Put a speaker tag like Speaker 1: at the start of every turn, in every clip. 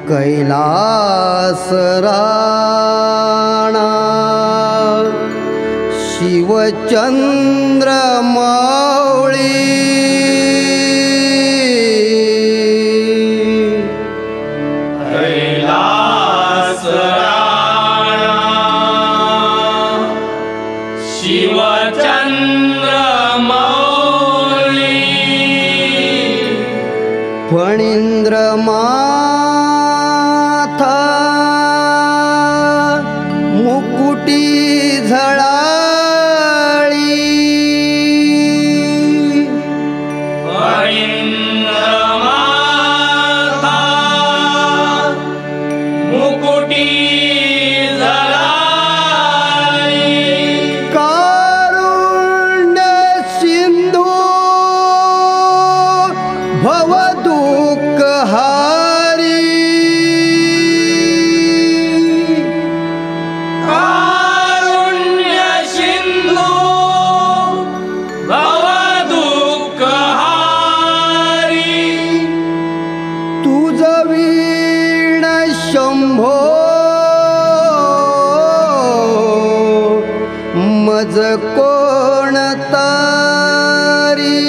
Speaker 1: कैलास राणा शिवचंद्र माऊली
Speaker 2: कैलास राणा शिवचंद्र माऊली
Speaker 1: फणींद्र माथा मुकुटी झळाळी
Speaker 2: फणींद्र माथा मुकुटी झळाळी
Speaker 1: कारुण्य सिंधू भवदुःख हारी
Speaker 2: कारुण्य सिंधू भवदुःख हारी
Speaker 1: तुझ वीण शंभो मज कोण तारी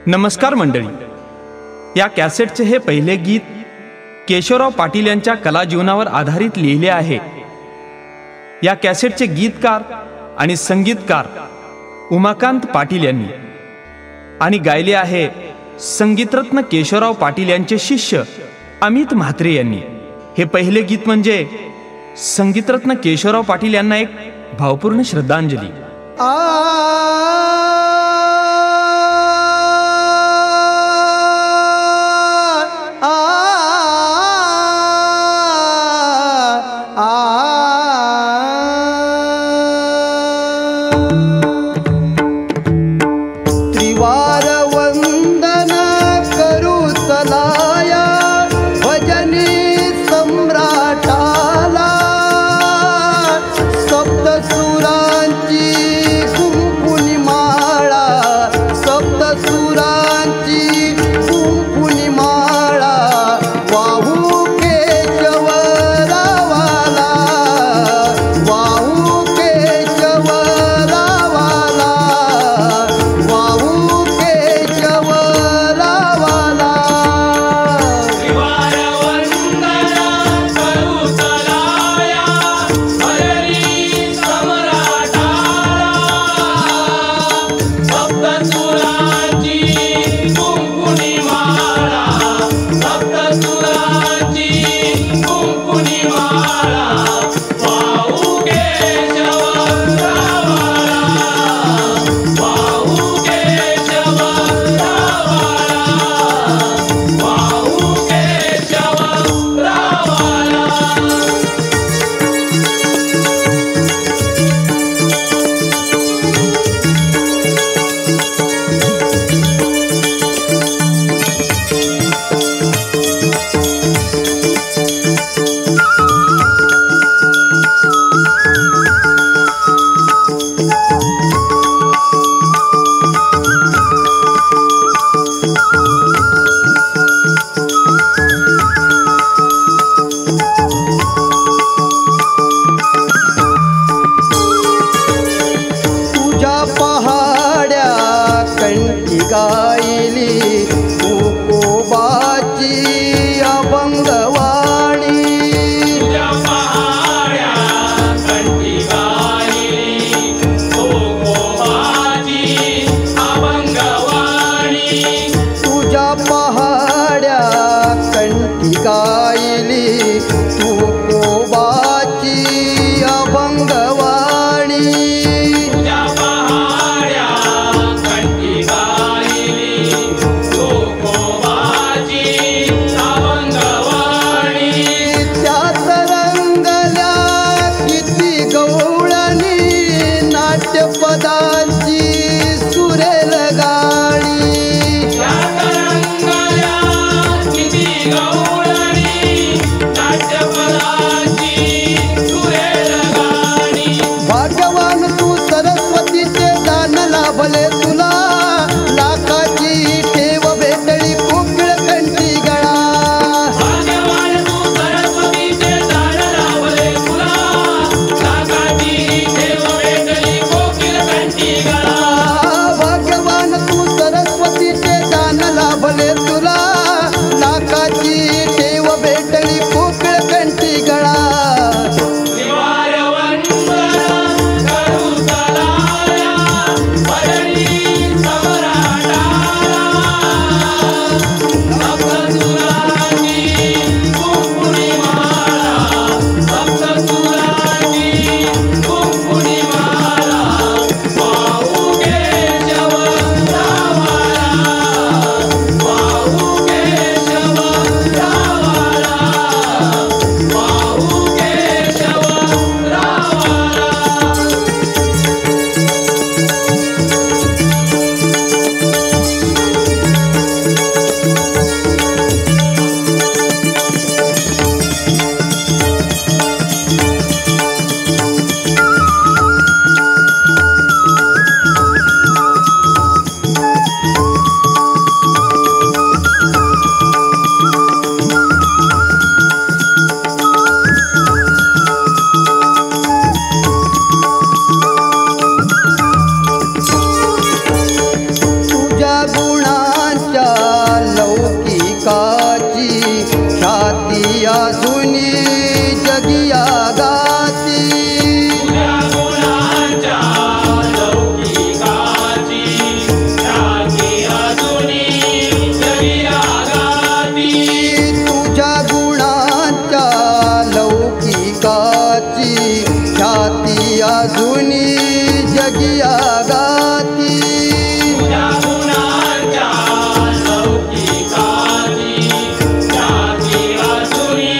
Speaker 3: नमस्कार मंडळी, या कॅसेटचे हे पहिले गीत केशवराव पाटील यांच्या कला जीवनावर आधारित लिहिले आहे. या कॅसेटचे गीतकार आणि संगीतकार उमाकांत पाटील यांनी आणि गायले आहे संगीतरत्न केशवराव पाटील यांचे शिष्य अमित म्हात्रे यांनी. हे पहिले गीत म्हणजे संगीतरत्न केशवराव पाटील यांना एक भावपूर्ण श्रद्धांजली.
Speaker 1: त्रिवार वंदन करू चलाया भजनी सम्राटाला, सप्तसुरांची कुंकुनी माळा, सप्तसुरांची कुंकुनी माळा वाहू केशवरावाला, वाहू केशवरावाला, वाहू केशवरावाला.
Speaker 2: त्रिवार वंदन करू चलाया भजनी सम्राटाला, सप्तसुरांची कुंकुनी माळा, सप्तसुरांची कुंकुनी माळा वाहू केशवरावाला, वाहू केशवरावाला, वाहू केशवरावाला.
Speaker 1: तुझ्या पहाड्या कंठी गायली तुकोबाची अभंगवाणी,
Speaker 2: तुझ्या पहाड्या कंठी गायली तुकोबाची अभंगवाणी,
Speaker 1: तुझ्या पहाड्या कंठी गायली तुकोबाची अभंगवाणी.
Speaker 2: तुझ्या पहाड्या कंठी गायली तुकोबाची अभंगवाणी.
Speaker 1: त्यात रंगल्या किती गवळणी नाट्यपदांची सुरेल गाणी,
Speaker 2: त्यात रंगल्या किती गवळणी
Speaker 1: अजूनी जगिया गाती
Speaker 2: तुझ्या गुणांच्या लौकिकाची ख्याती अजूनी जगिया गाती
Speaker 1: तुझ्या गुणांच्या लौकिकाची ख्याती अजूनी जगिया गाती
Speaker 2: तुझ्या गुणांच्या लौकिकाची ख्याती अजूनी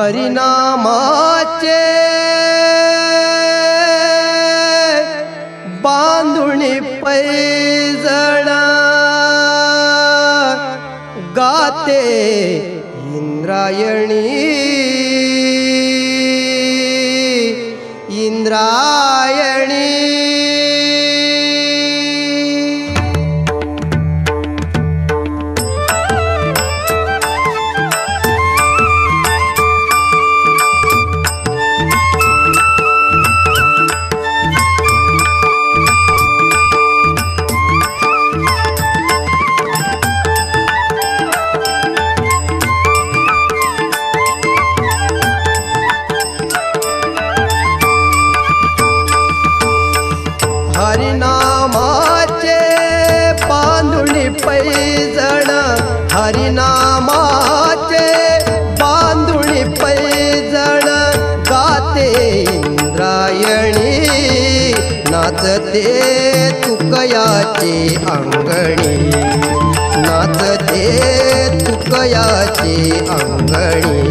Speaker 1: हरिनामाचे बांधुणी पैजण गाते इंद्रायणी इंद्रायणी हरिनामाचे बांधुणी पैजण हरिनामाचे बांधुणी पैजण गाते इंद्रायणी नाचते तुकयाचे अंगणी नाचते तुकयाचे अंगणी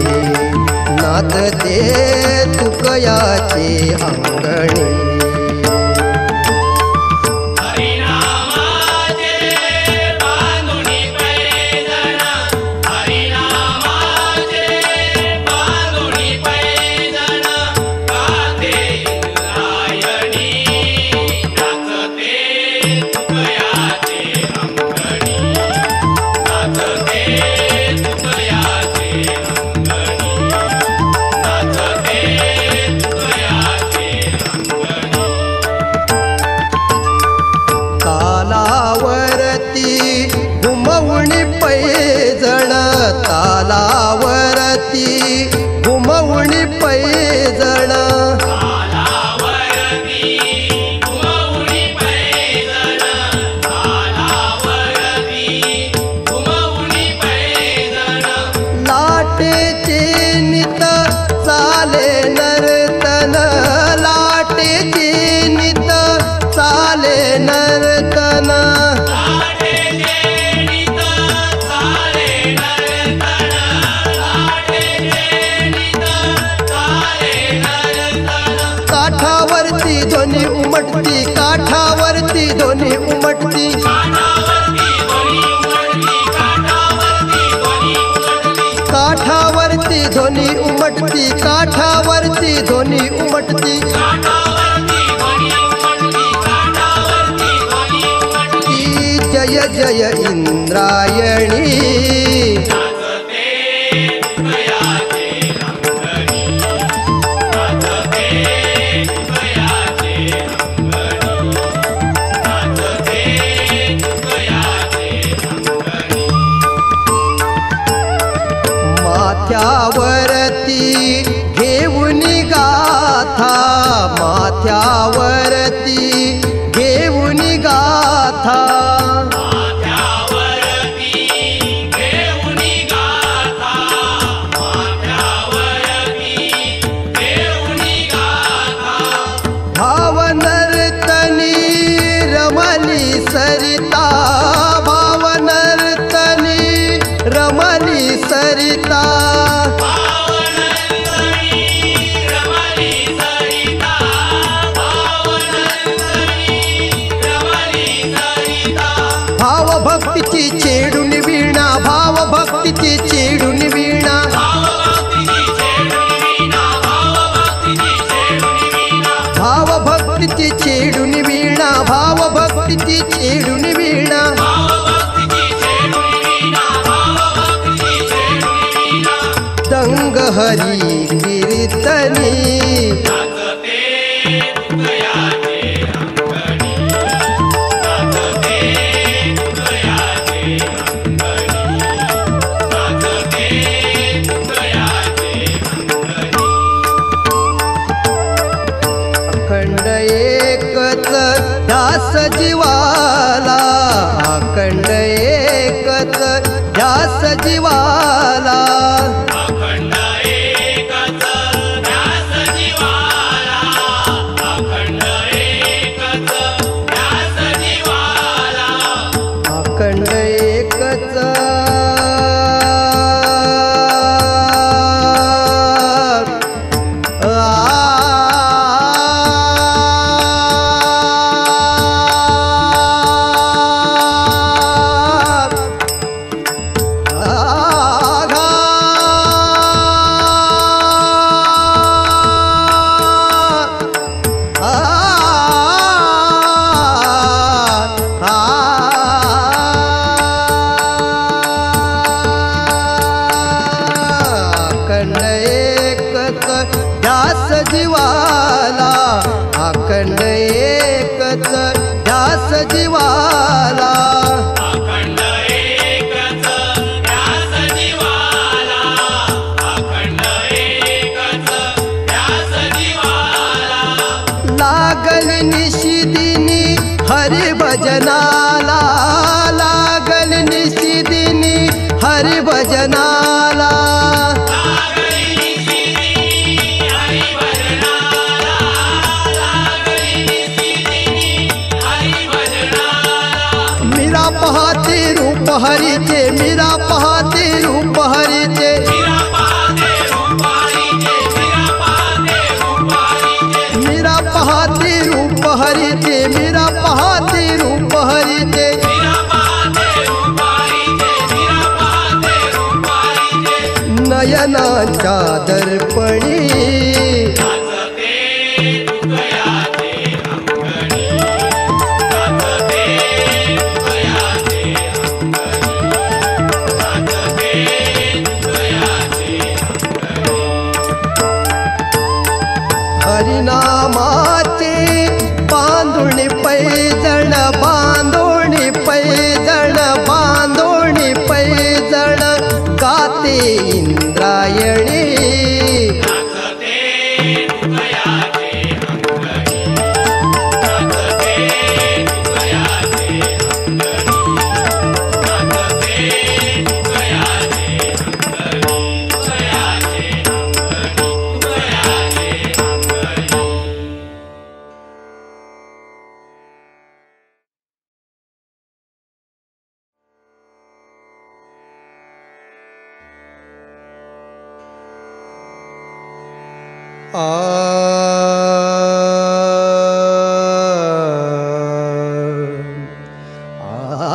Speaker 1: नाचते तुकयाचे अंगणी तालावरती घुमवणी पैजण लाटेचे नित चाले नर्तन लाटेचे नित चाले नर्तन काठावरती ध्वनी उमटती काठावरती ध्वनी उमटती काठावरती ध्वनी उमटती काठावरती ध्वनी उमटती जय जय इंद्रायणी माथ्यावरती घेऊनी गाथा माथ्यावरती घेऊनी गाथा भावनर्तनी रमली सरिता भावनर्तनी रमली सरिता भावभक्तीची छेडून वीणा भावभक्तीची छेडून वीणा भावभक्तीची छेडून वीणा भावभक्तीची छेडून वीणा दंग हरी कीर्तनी अखंड एकच ध्यास जीवाला अखंड एकच ध्यास जीवाला अखंड एकच ध्यास जीवाला, अखंड एकच ध्यास जीवाला.
Speaker 2: अखंड एकच ध्यास जीवाला, अखंड एकच ध्यास जीवाला.
Speaker 1: लागल निशिदिनी हरिभजनाला, लागल निशिदिनी हरिभजनाला. मीरा पाहते रूप हरीचे, मीरा पाहते रूप हरीचे. मीरा पाहते रूप हरीचे, मीरा पाहते रूप हरीचे. नयनाच्या दर्पणी हरिनामाचे बांधुणी पैजण, बांधुणी पैजण, बांधुणी पैजण गाते इंद्रायणी.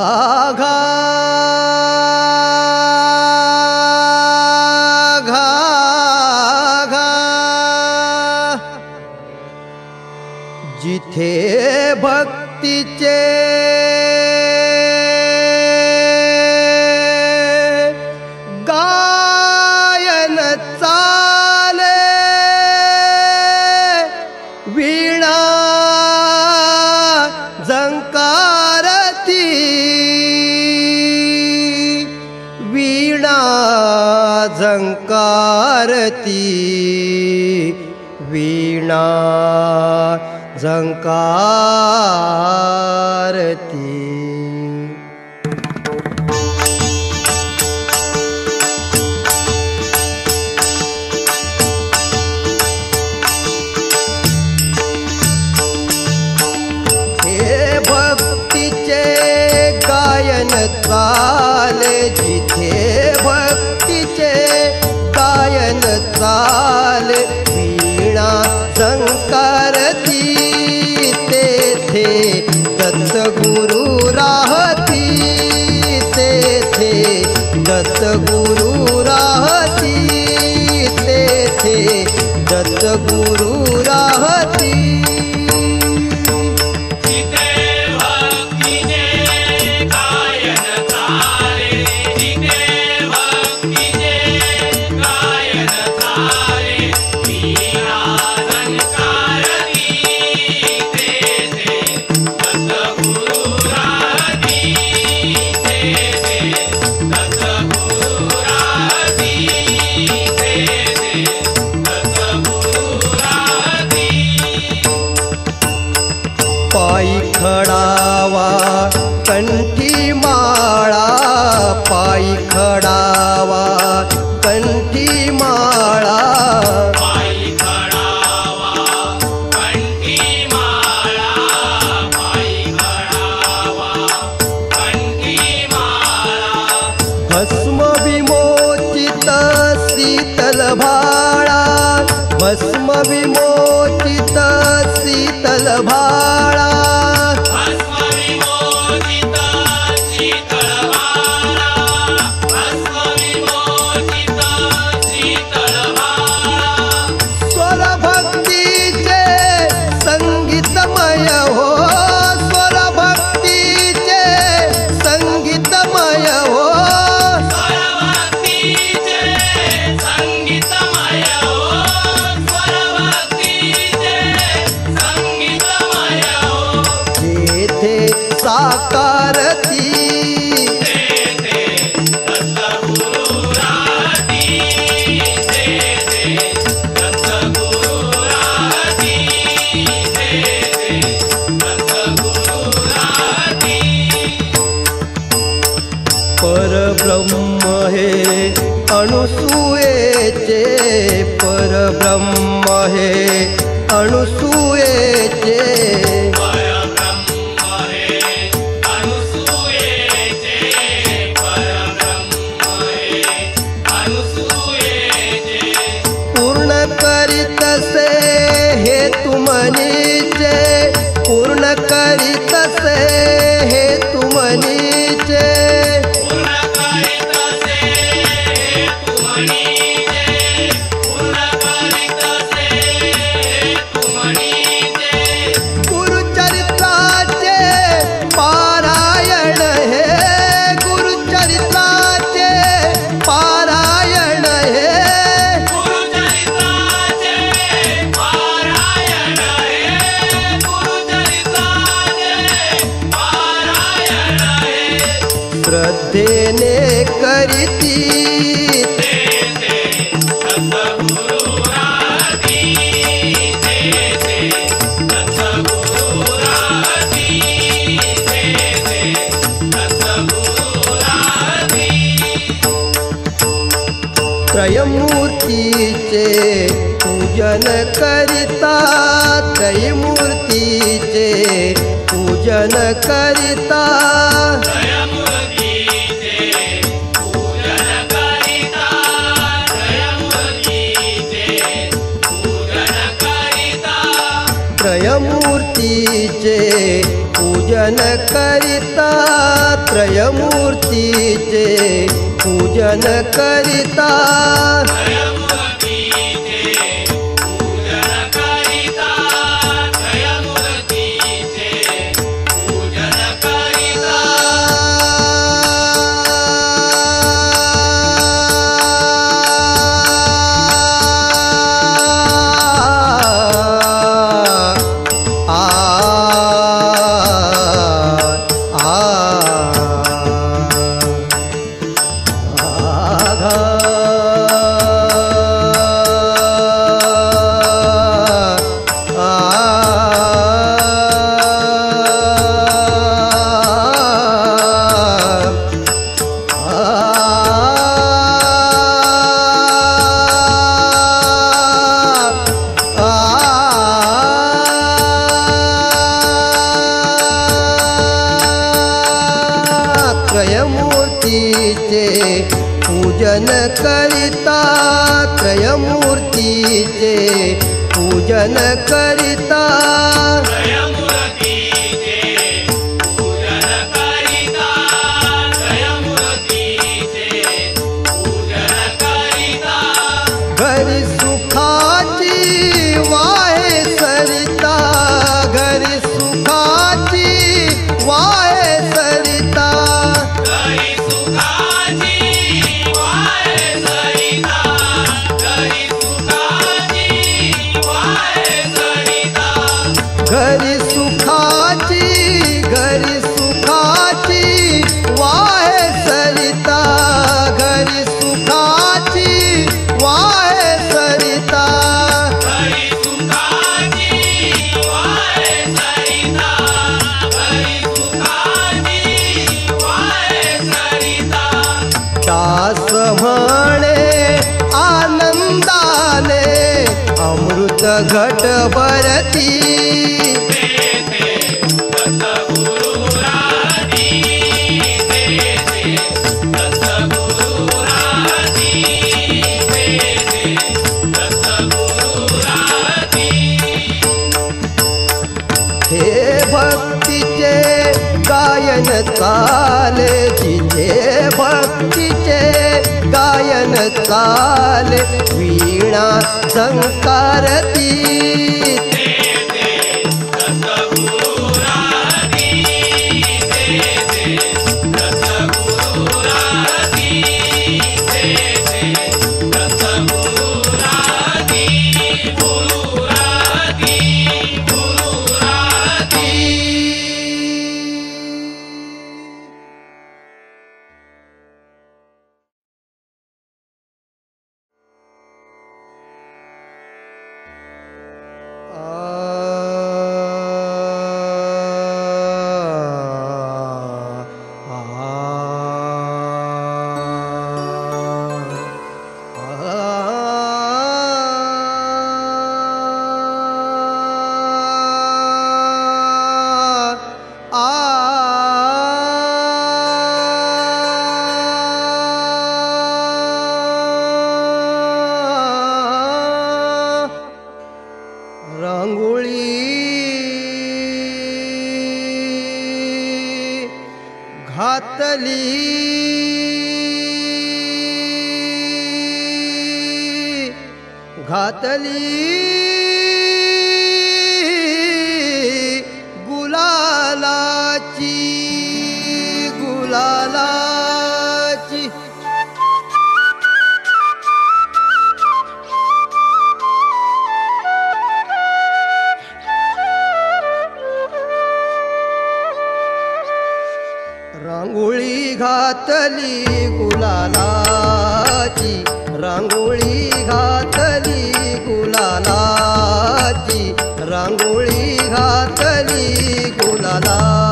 Speaker 1: आघा जिथे भक्तीचे गायन चाले, वीणा झंकारती, वीणा झंकारती, वीणा झंकारती. गायन चाले, जिथे भक्तीचे गायन चाले, वीणा झंकारती, तेथे दत्तगुरु राहती, तेथे दत्तगुरु राहती, तेथे दत्तगुरु राहती. पायी खडावा कंठी माळा, पायी खडावा कंठी माळा.
Speaker 2: पायी खडावा कंठी माळा, पायी खडावा कंठी माळा.
Speaker 1: भस्म विमोचित शीतल भाळा, भस्म विमोचित शीतल भाळा. स्वर भक्तीचे संगीतमय हो, स्वर भक्तीचे संगीतमय हो,
Speaker 2: संगीतमय हो, स्वर
Speaker 1: अनुसूयेचे
Speaker 2: परब्रह्म हे अनुसूयेचे परब्रह्म हे अनुसूयेचे
Speaker 1: पूर्ण करीतसे हे तुमनीचे पूर्ण करीतसे हे तुमनीचे
Speaker 2: पूर्ण करीतसे हे तुमनीचे पूर्ण करीतसे हे तुमनीचे
Speaker 1: गुरुचरित्राचे पारायण हे गुरुचरित्राचे पारायण हे
Speaker 2: गुरुचरित्राचे पारायण हे गुरुचरित्राचे पारायण हे
Speaker 1: श्रद्धेने करीती
Speaker 2: सद्गुरुराधी सद्गुरुराधी सद्गुरुराधी
Speaker 1: त्रयमूर्तीचे पूजन करिता त्रयमूर्तीचे पूजन करिता
Speaker 2: त्रयमूर्तीचे पूजन करिता त्रयमूर्तीचे पूजन करिता
Speaker 1: त्रयमूर्तीचे पूजन करिता त्रयमूर्तीचे पूजन करिता
Speaker 2: त्रयमूर्तीचे पूजन करिता त्रयमूर्तीचे पूजन करिता
Speaker 1: त्रयमूर्तीचे पूजन करिता त्रयमूर्तीचे पूजन करिता
Speaker 2: त्रयमूर्तीचे पूजन करिता त्रयमूर्तीचे पूजन करिता
Speaker 1: घरी सुखाची वाहे सरिता घरी सुखाची वाहे सरिता
Speaker 2: घरी सुखाची वाहे सरिता घरी सुखाची वाहे सरिता
Speaker 1: घरी सुखाची घरी सुखाची वाहे सरिता घरी सुखाची वाहे सरिता
Speaker 2: घरी सुखाची वाहे सरिता घरी सुखाची वाहे सरिता
Speaker 1: दास म्हणे आनंदाने अमृत घट भरती
Speaker 2: सद्गुरुराधी सद्गुरुराधी सद्गुरुराधी
Speaker 1: हे भक्तीचे गायन चाले जिथे भक्तीचे गायन चाले वीणा संकारती
Speaker 2: सद्गुरुराधी सद्गुरुराधी सद्गुरुराधी गुरुराधी गुरुराधी
Speaker 1: घातली गुलालाची रांगोळी घातली गुलालाची, रांगोळी घातली गुलालाची, रांगोळी घातली गुलालाची.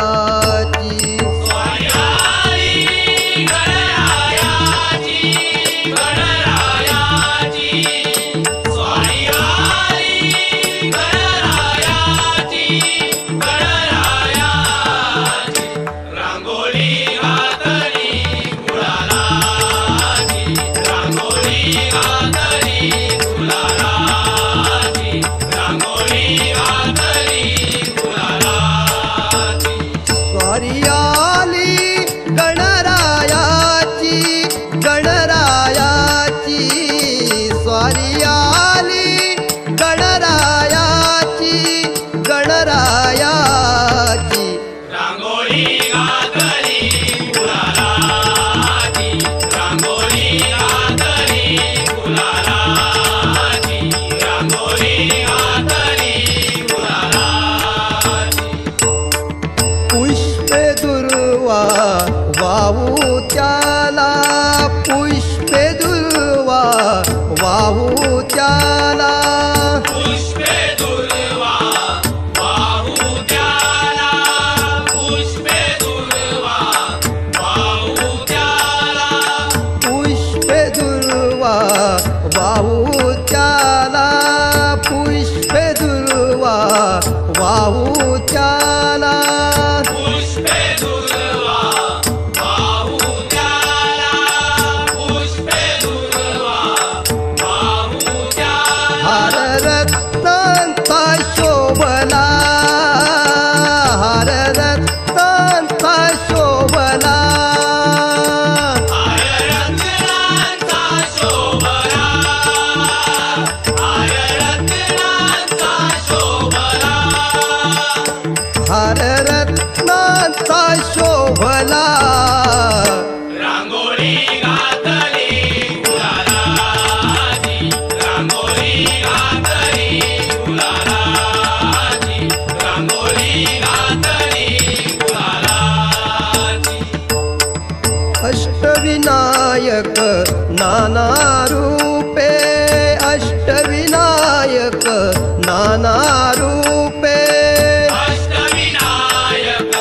Speaker 1: वाहू त्याला पुष्पे दुर्वा, वाहू त्याला
Speaker 2: पुष्पे दुर्वा, वाहू त्याला पुष्पे दुर्वा, वाहू त्याला
Speaker 1: पुष्पे दुर्वा, वाहू त्याला पुष्पे दुर्वा, वाहू त्याला
Speaker 2: पुष्पे दुर्वा, वाहू त्याला पुष्पे दुर्वा, वाहू त्याला.
Speaker 1: हार रत्नांचा शोभला, हार रत्नांचा शोभला,
Speaker 2: रत्नांचा शोभला, रत्नांचा शोभला,
Speaker 1: हार रत्नांचा शोभला.
Speaker 2: रांगोळी घातली गुलालाची, रांगोळी घातली गुलालाची, रांगोळी घातली गुलालाची.
Speaker 1: अष्टविनायक नाना रूपे, अष्टविनायक नाना रूपे,
Speaker 2: अष्टविनायक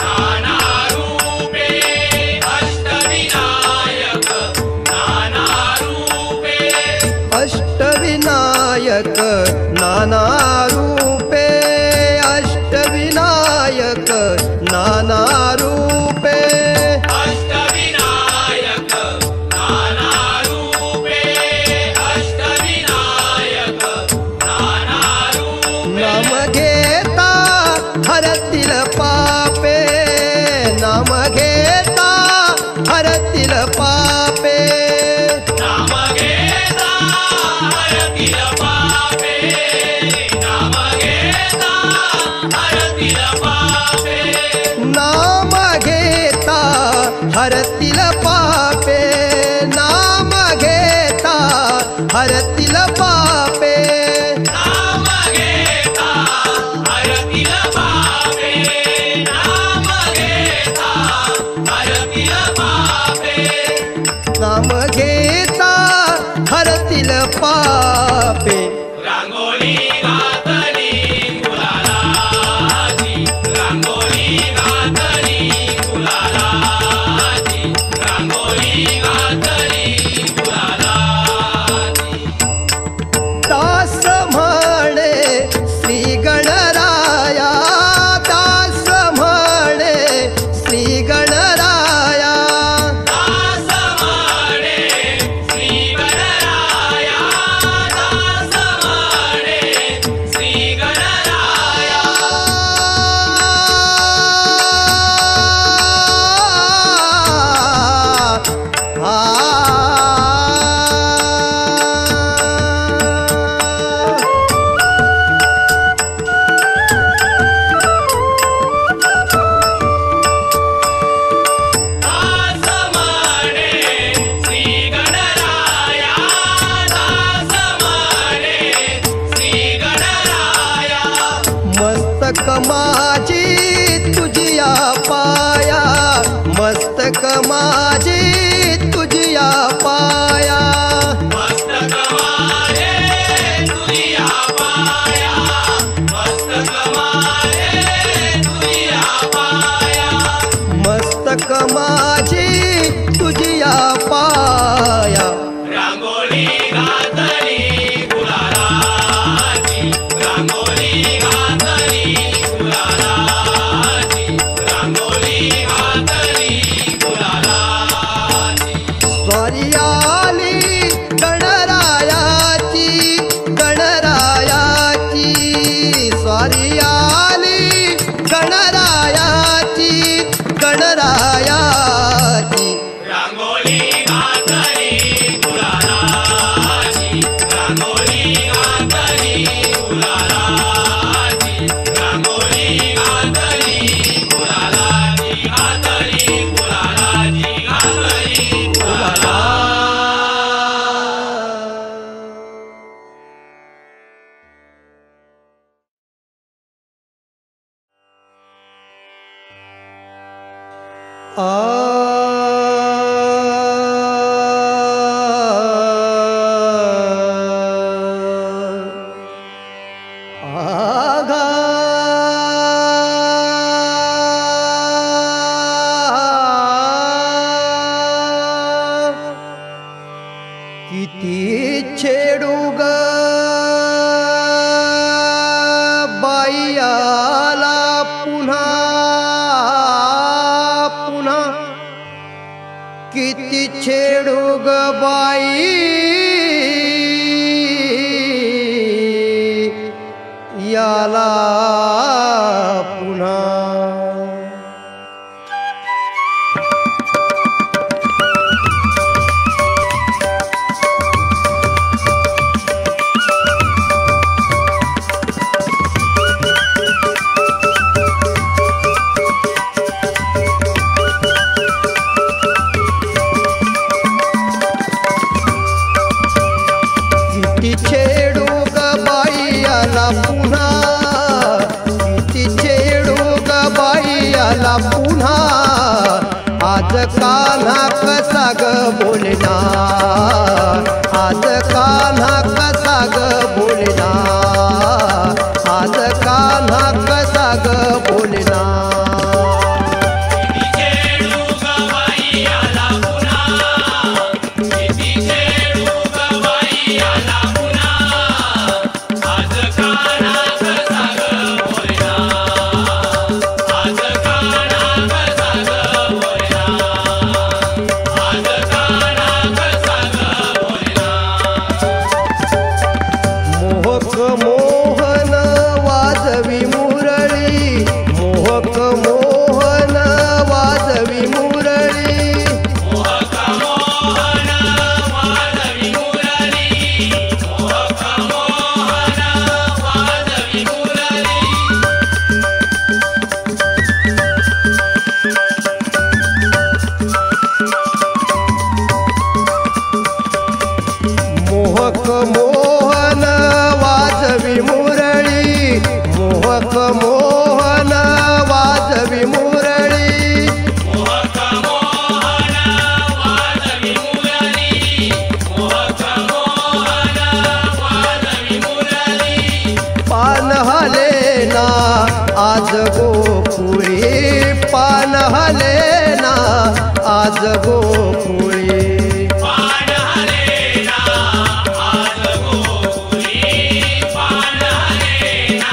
Speaker 2: नाना रूपे, अष्टविनायक नाना रूपे,
Speaker 1: अष्टविनायक नाना रूपे, अष्टविनायक नाना रूपे,
Speaker 2: अष्टविनायक नाना रूपे, अष्टविनायक नाना रूपे.
Speaker 1: नाम घेता हरतील पापे, नाम घेता हरतील पापे,
Speaker 2: नाम घेता हरतील पापे,
Speaker 1: माझी तुझिया पाया, मस्तक माझी तुझिया पाया,
Speaker 2: मस्तक माझे तुझिया पाया, मस्तक माझे तुझिया पाया,
Speaker 1: मस्तक माझी तुझिया पाया.
Speaker 2: रांगोळी घातली गुलालाची, रांगोळी घातली गुलालाची, रांगोळी घातली गुलालाची.
Speaker 1: स्वारी आली गणरायाची, गणरायाची, स्वारी आली गणरायाची, गणरायाची.
Speaker 2: रांगोळी घातली गुलालाची, रांगोळी घातली गुलालाची, रांगोळी घातली गुलालाची, घातली गुलालाची, घातली गुलाला.
Speaker 1: आगा किती छेडू ग बाई आला पुन्हा पुन्हा, किती छेडू ग बाई याला पुन्हा. किती छेडू ग बाई आला पुन्हा, किती छेडू ग बाई आला पुन्हा. आज कान्हा कसा ग बोलना, आज कान्हा कसा ग बोलना, आज कान्हा कसा ग बोलना.
Speaker 2: किती छेडू ग बाई आला पुन्हा, किती छेडू ग बाई आला पुन्हा. आज कान्हा कसा ग बोलना, आज कान्हा कसा ग बोलना, आज कान्हा कसा ग बोलना.
Speaker 1: मोहक मोहन वाजवी मुरळी, मोहक मोहन वाजवी मुरळी,
Speaker 2: मोहक मोहन वाजवी मुरली, मोहक मोहन वाजवी मुरली.
Speaker 1: मोहक मोहन वाजवी मुरळी, मोहक मोहन वाजवी मुरळी.
Speaker 2: मोहक मोहन वाजवी मुरली, मोहक मोहन वाजवी मुरली.
Speaker 1: पान हलेना आज गोकुळी, पान हलेना आज गोकुळी.
Speaker 2: पान हलेना आज गोकुळी, पान हलेना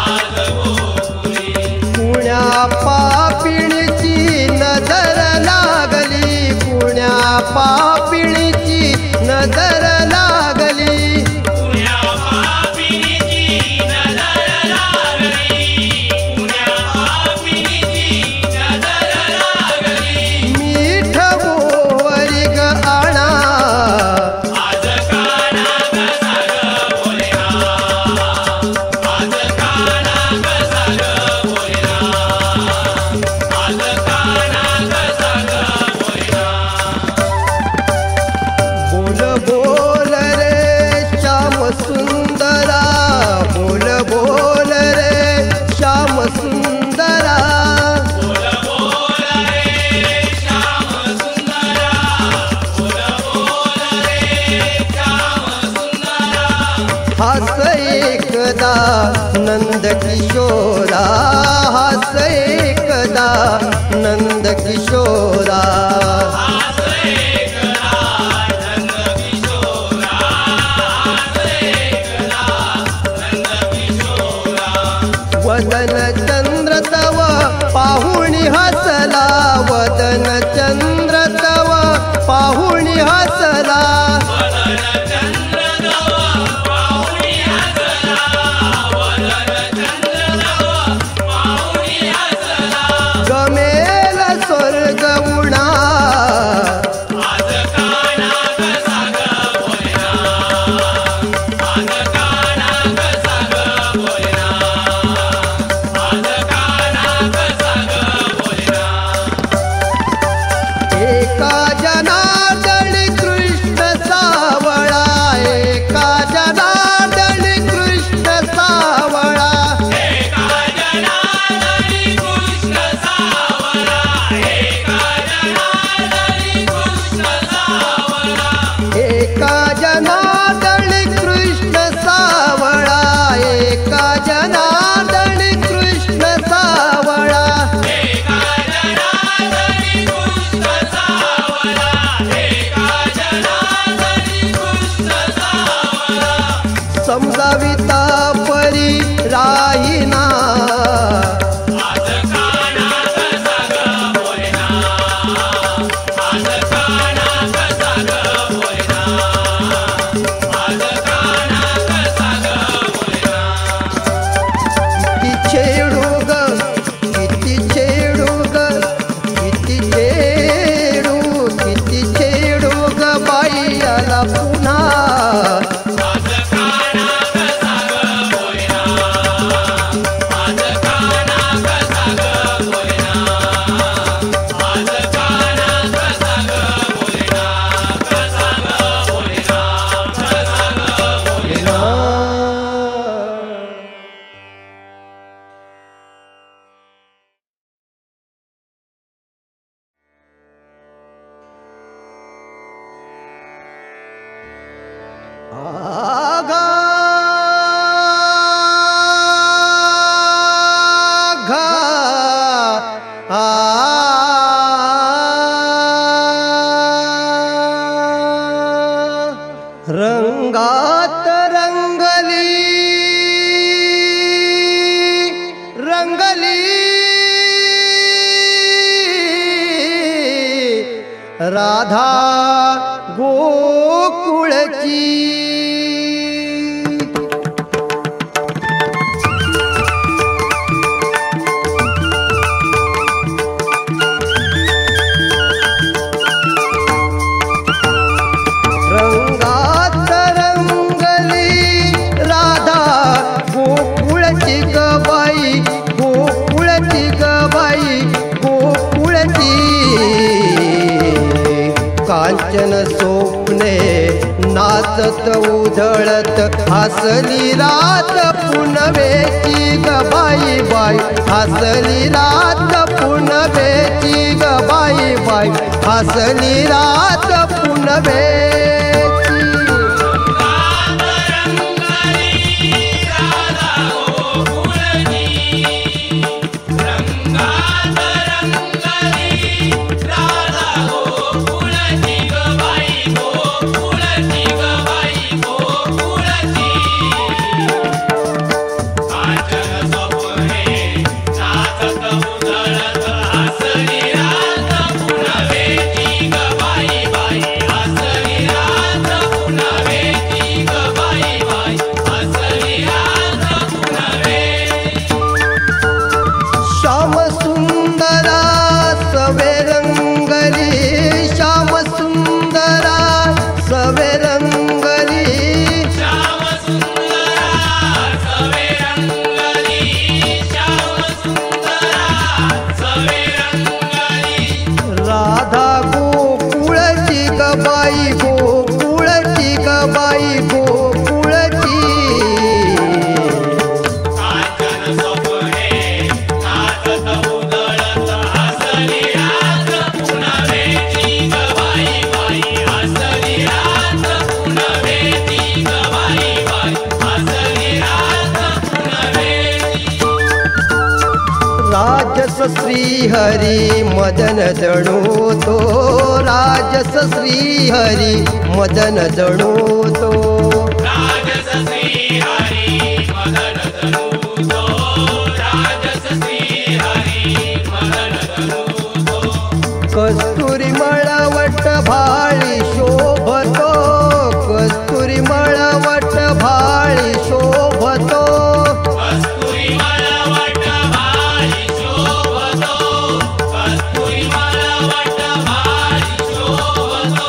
Speaker 2: आज गोकुळी.
Speaker 1: पुण्या पापिणीची नजर लागली, पुण्या पापिणीची नजर लागली.
Speaker 2: पुण्या पापिनीची नजर लागली, पुण्या पापिनीची नजर लागली.
Speaker 1: मीठ एकदा नंद किशोरा, हास एकदा नंद किशोरा. वदन चंद्र तव पाहुणी हसला, वदन चंद्र तव पाहुणी हसला. गमेल स्वर्ग उणा, एका जनार्दन कृष्ण सावळा, एका जनार्दन कृष्ण सावळा. एका जनार्दन कृष्ण सावळा, एका जनार्दन कृष्ण सावळा. समजाविता परी राहिना, किती छेडू ग, किती छेडू ग, किती छेडू, किती छेडू ग बाई आला पुन्हा. आगा घा रंगात रंगली, रंगली राधा गोकुळची. रंगात रंगली राधा गोकुळची ग बाई, गोकुळची ग बाई, गोकुळची. कांचन स्वप्ने नाचत उधळत हसली रात पुनवेची ग बाई बाई, हसली रात पुनवेची ग बाई बाई, हसली रात पुनवेची.
Speaker 2: हसली रात
Speaker 1: श्रीहरी मदन जणू तो राजस श्रीहरी मदन जणू तो
Speaker 2: राजस श्री हरी मदन तनू तो राजस श्री हरी मदन तनू तो
Speaker 1: कस्तुरी मळवट भाळी शोभतो कस्तुरी मळवट भाळी शोभतो
Speaker 2: कस्तुरी मळवट भारी शोभतो कस्तुरी मळवट भारी शोभतो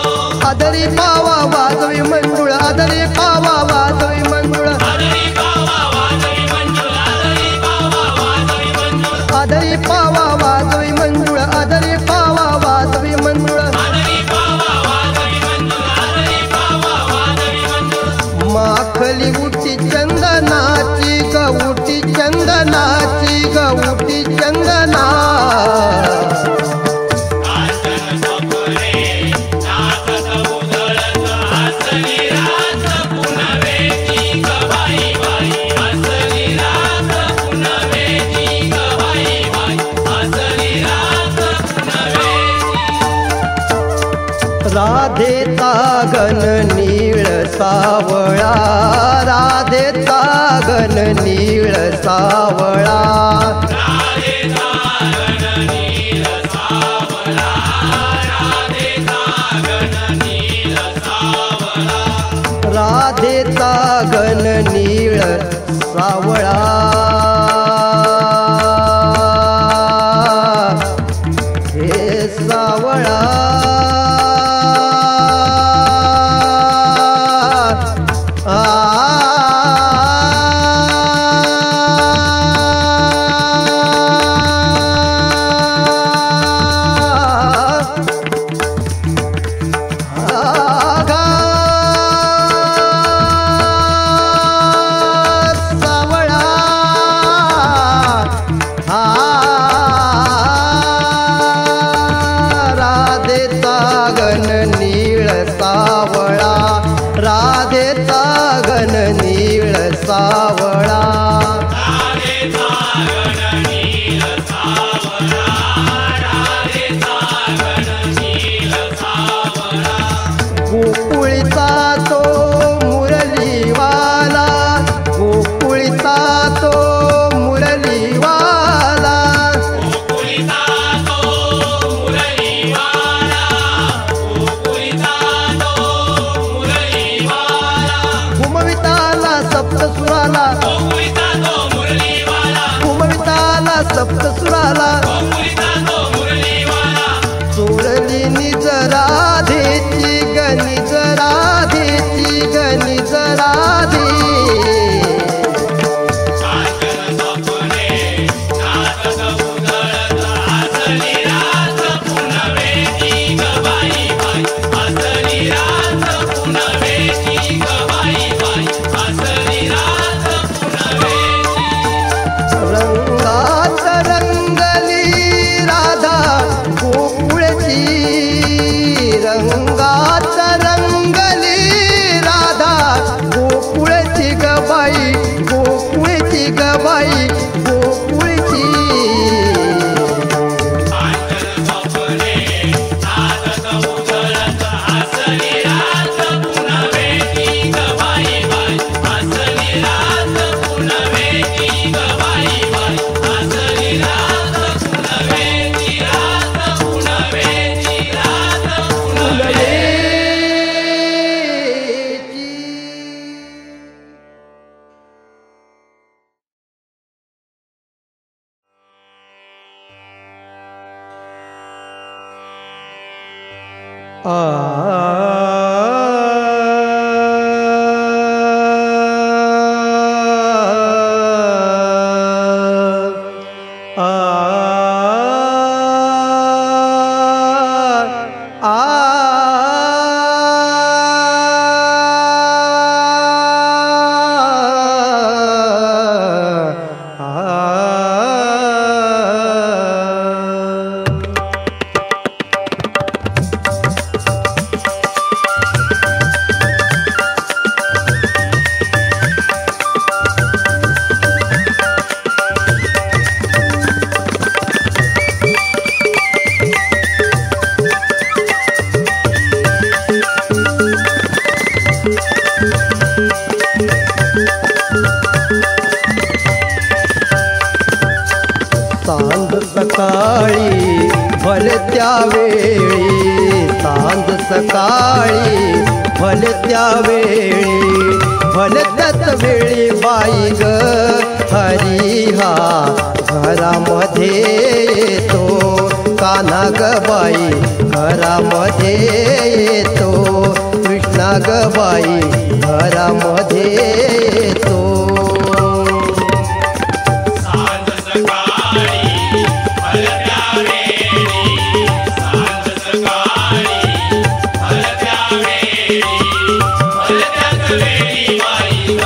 Speaker 1: आदरी पावा वाजवी मंजुळ आदरी पावा वाजवी मंजुळ
Speaker 2: आदरी पावा वाजवी मंजुळ आदरी पावा वाजवी मंजुळ
Speaker 1: आदरी पावा वाजवी मंजुळ आदरी पावा वाजवी मंजुळ
Speaker 2: आदरी पावा वाजवी मंजुळ आदरी पावा वाजवी मंजुळ
Speaker 1: माखली उटी चंदनाची गवटी चंदनाची गवटी चंदना
Speaker 2: कांचन स्वप्ने नाचत उधळत हसली रात पुनवेची ग बाई बाई हसली रात पुनवेची ग बाई बाई हसली रात पुनवेची
Speaker 1: राधेचा गण नीळ सावळा राधेचा गण नीळ सावळा
Speaker 2: राधेचा गण नील सावळा राधेचा गण नील सावळा
Speaker 1: राधेचा गण नीळ सावळा हे सावळा राधेचा गण नीळ सावळा राधेचा गण नीळ सावळा
Speaker 2: राधेचा गण नील सावळा राधेचा गण नील सावळा
Speaker 1: गोकुळीचा तो मुरलीवाला गोकुळीचा तो मुरलीवाला
Speaker 2: गोकुळीचा तो मुरलीवाला गोकुळीचा तो मुरलीवाला
Speaker 1: घुमविताला सप्तसुराला
Speaker 2: गोकुळीचा तो मुरलीवाला
Speaker 1: घुमविताला सप्तसुराला
Speaker 2: गोकुळीचा तो मुरलीवाला
Speaker 1: सोडली निज राधेची गणिज राधेची गणिज राधे
Speaker 2: कांचन स्वप्ने नाचत उधळत हसली रात पुनवेची ग बाई बाई हसली रात पुनवेची ग बाई बाई हसली रात पुनवेची
Speaker 1: रंगात रंगली राधा गोकुळची रंगात रंगली राधा गोकुळची ग बाई गोकुळची ग बाई गोकुळची
Speaker 2: कांचन स्वप्ने नाचत उधळत हसली रात पुनवेची ग बाई बाई हसली रात पुनवेची ग बाई बाई हसली रात पुनवेची रात पुनवेची रात पुनवेची
Speaker 1: सकाळी भलत्या वेळी, सांज सकाळी भलत्या वेळी, भलत्याच वेळी बाई ग हरी हा घरामध्ये येतो, कान्हा ग बाई घरामध्ये येतो, कृष्णा ग बाई घरामध्ये येतो.
Speaker 2: सांज सकाळी भलत्या वेळी, सांज सकाळी भलत्या वेळी, भलत्याच वेळी बाई ग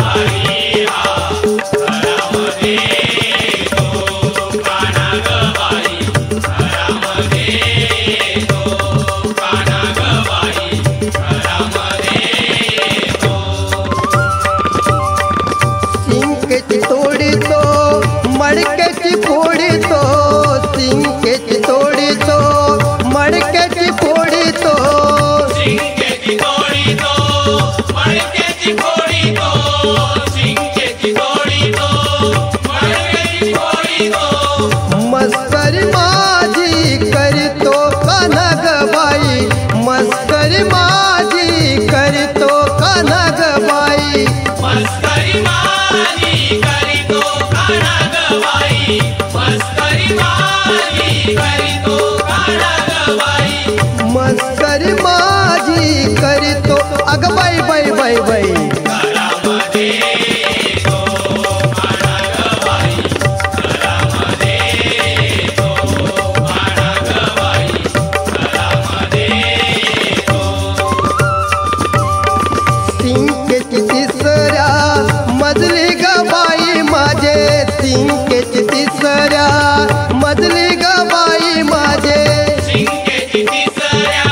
Speaker 2: हरी हा घरामध्ये येतो, कान्हा ग बाई घरामध्ये येतो, कान्हा ग बाई घरामध्ये येतो.
Speaker 1: सिंकेची तोडीतो मडक्याची फोडीतो, सिंकेची तोडीतो मडक्याची फोडीतो,
Speaker 2: सिंकेची तोडीतो मडक्याची फोडीतो, सिंकेची तोडीतो मडक्याची फोडीतो.
Speaker 1: मस्करी माझी करीतो कान्हा ग बाई, मस्करी माझी करीतो कान्हा ग बाई,
Speaker 2: मस्करी माझी करीतो कान्हा ग बाई, मस्करी माझी करीतो कान्हा ग बाई.
Speaker 1: मस्करी माझी करीतो अग बाई बाई बाई बाई.
Speaker 2: घरामध्ये येतो कान्हा ग बाई, घरामध्ये येतो कान्हा ग बाई, घरामध्ये येतो.
Speaker 1: सिंकेची तिसऱ्या मजली ग बाई माझे, सिंकेची तिसऱ्या मजली ग बाई माझे,
Speaker 2: सिंकेची तिसऱ्या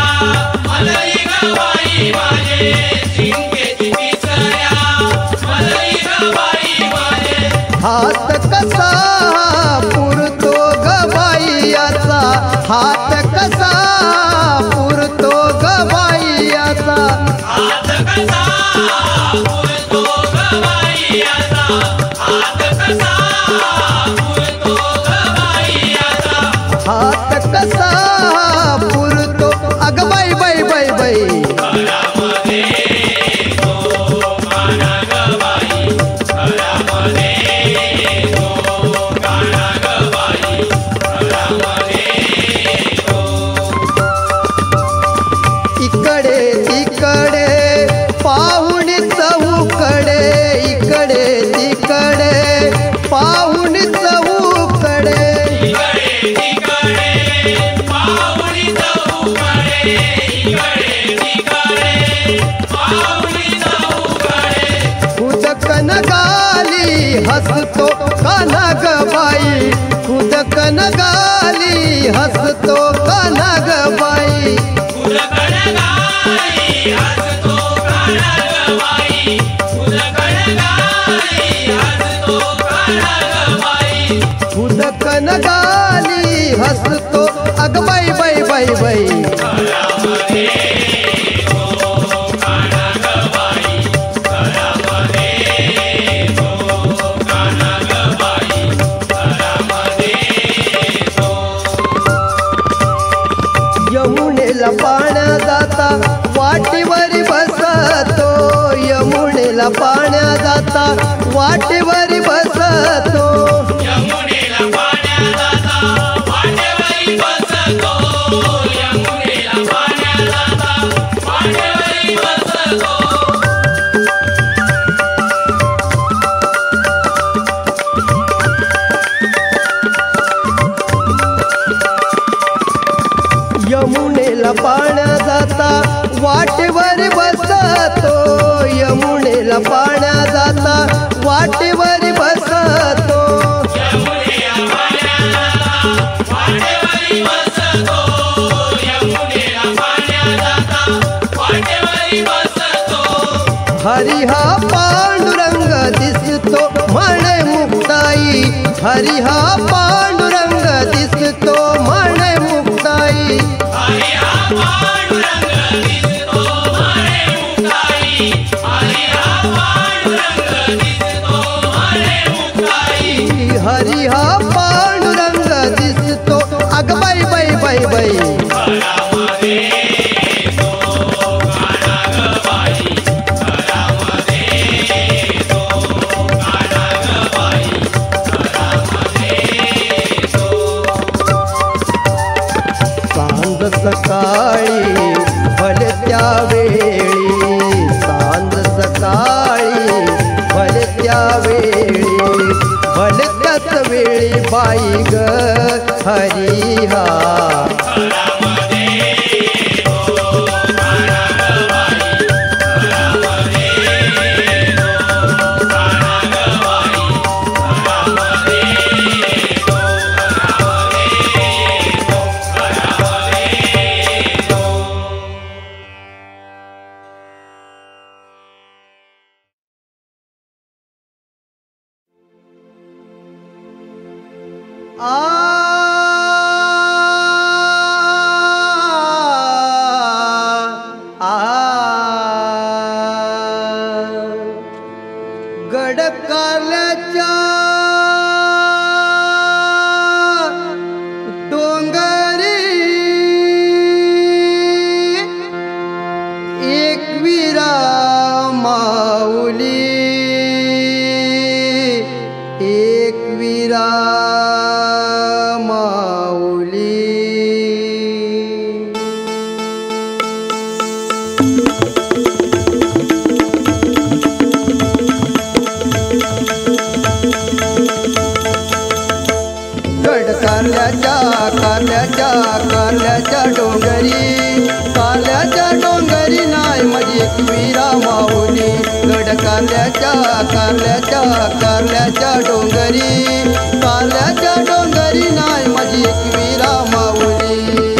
Speaker 2: मलई ग बाई माझे, सिंकेची तिसऱ्या मलई ग बाई माझे.
Speaker 1: हात कसा पुरतो ग बाई याचा, हात कसा पुरतो ग बाई याचा,
Speaker 2: हात कसा पुरतो ग बाई आता, हात कसा पुरतो ग बाई आता.
Speaker 1: हात कसा पुरतो अग बाई बाई बाई बाई.
Speaker 2: घरामध्ये येतो कान्हा ग बाई, घरामध्ये येतो कान्हा ग बाई, घरामध्ये येतो.
Speaker 1: इकडे तिकडे पाहुणी चहूकडे, इकडे तिकडे पाहुणी चहूकडे,
Speaker 2: इकडे तिकडे पाहुणी चहूकडे, इकडे तिकडे पाहुणी चहूकडे.
Speaker 1: खुदकन गाली हसतो कान्हा ग बाई, खुदकन गाली हसतो कान्हा ग बाई,
Speaker 2: फुलकड गाई हसतो कान्हा ग बाई, फुलकड गाई हसतो कान्हा ग बाई.
Speaker 1: खुदकन गाली हसतो अग बाई बाई बाई बाई.
Speaker 2: घरामध्ये येतो कान्हा ग बाई, घरामध्ये येतो कान्हा ग बाई, घरामध्ये येतो.
Speaker 1: यमुनेला पाण्या जाता वाटेवरी बसतो, यमुनेला पाण्या जाता वाटेवरी बसतो,
Speaker 2: यमुनेला पाण्या जाता वाटेवरी बसतो, यमुनेला पाण्या जाता वाटेवरी बसतो.
Speaker 1: यमुनेला पाण्या जाता वाटेवर बसतो, यमुनेला पाण्या जाता वाटेवर बसतो,
Speaker 2: यमुनेला पाण्या जाता वाटेवरी बसतो, यमुनेला पाण्या जाता वाटेवरी बसतो.
Speaker 1: हरी हा पांडुरंग दिसतो म्हणे मुक्ताई, हरी हा पांडुरंग दिसतो म्हणे मुक्ताई,
Speaker 2: हरी हा पांडुरंग दिसतो म्हणे मुक्ताई, हरी हा पांडुरंग दिसतो म्हणे मुक्ताई.
Speaker 1: हरी हा पांडुरंग त्याच वेळी बाई ग हरी हा गडकाल्याच्या डोंगरी एक वीरा माऊली एक वीरा कारल्याच्या डोंगरी नाय माझी एक वीरा माऊली गड कारल्याच्या डोंगरी नाय माझी एक वीरा माऊली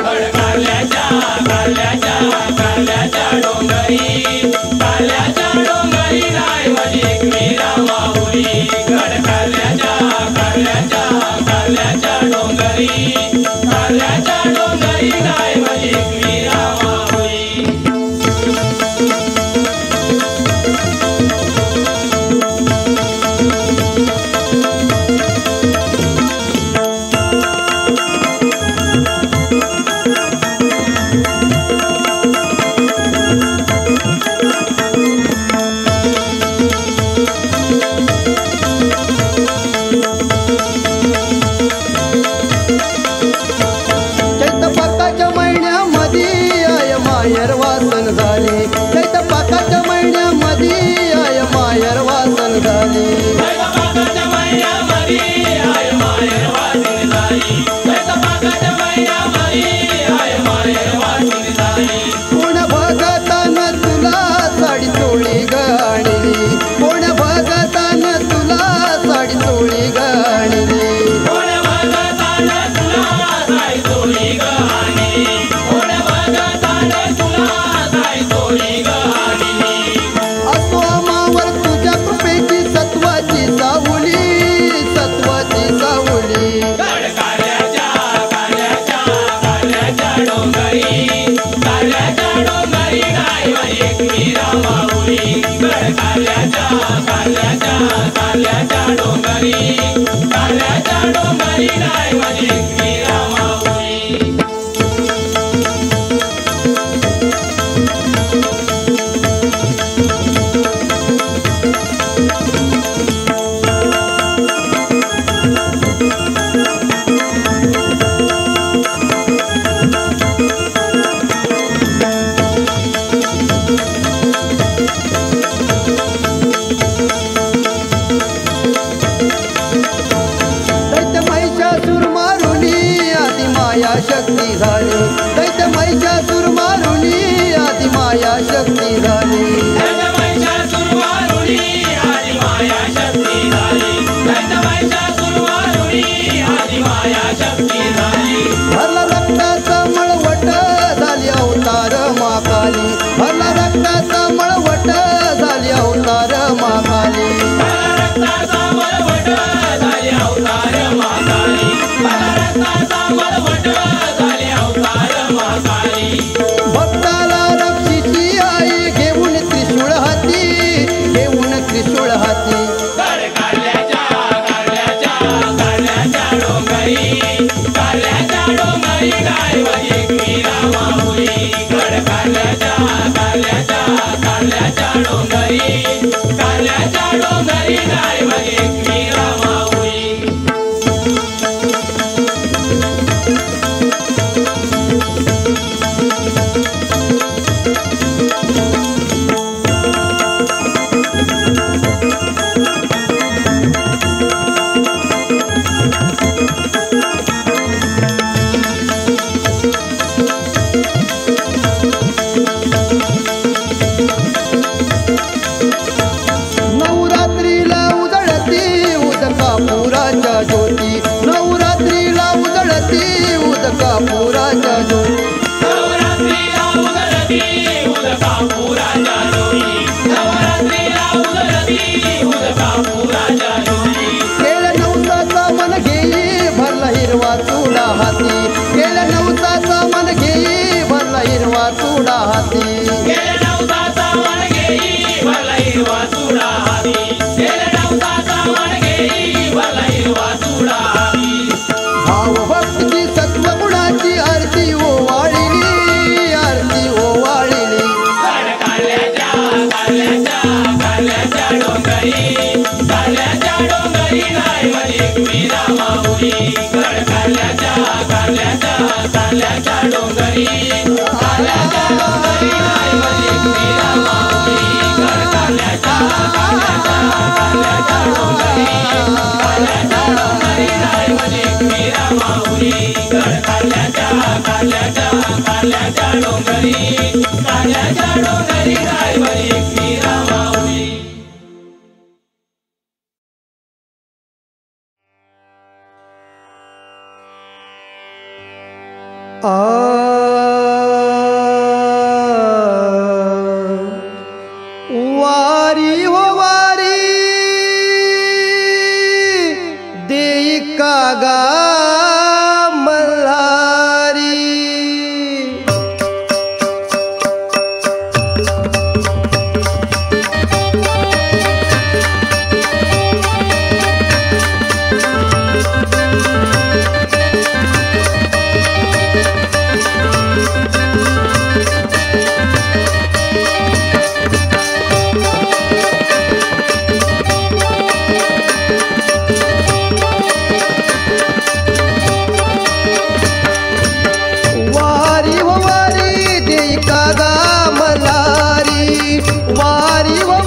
Speaker 1: शक्ती झाली दैत्य महिषासूर मारुनी आदि माया शक्ती झाली भरला रक्ताचा मळवट झाली अवतार महाकाली भरला रक्ताचा मळवट झाली अवतार महाकाली भक्ताला रक्षिची आई घेऊन त्रिशूळ हाती
Speaker 2: डोंगरी एकविरा माऊली कारल्याच्या कारल्याच्या कारल्याच्या डोंगरी कारल्याच्या डोंगरी गाय माझी एकविरा माऊली कारल्याच्या कारल्याच्या कारल्याच्या डोंगरी कारल्याच्या डोंगरी गाय माझी एकविरा माऊली कारल्याच्या कारल्याच्या कारल्याच्या डोंगरी कारल्याच्या डोंगरी गाय माझी एकविरा माऊली.
Speaker 1: वारी हो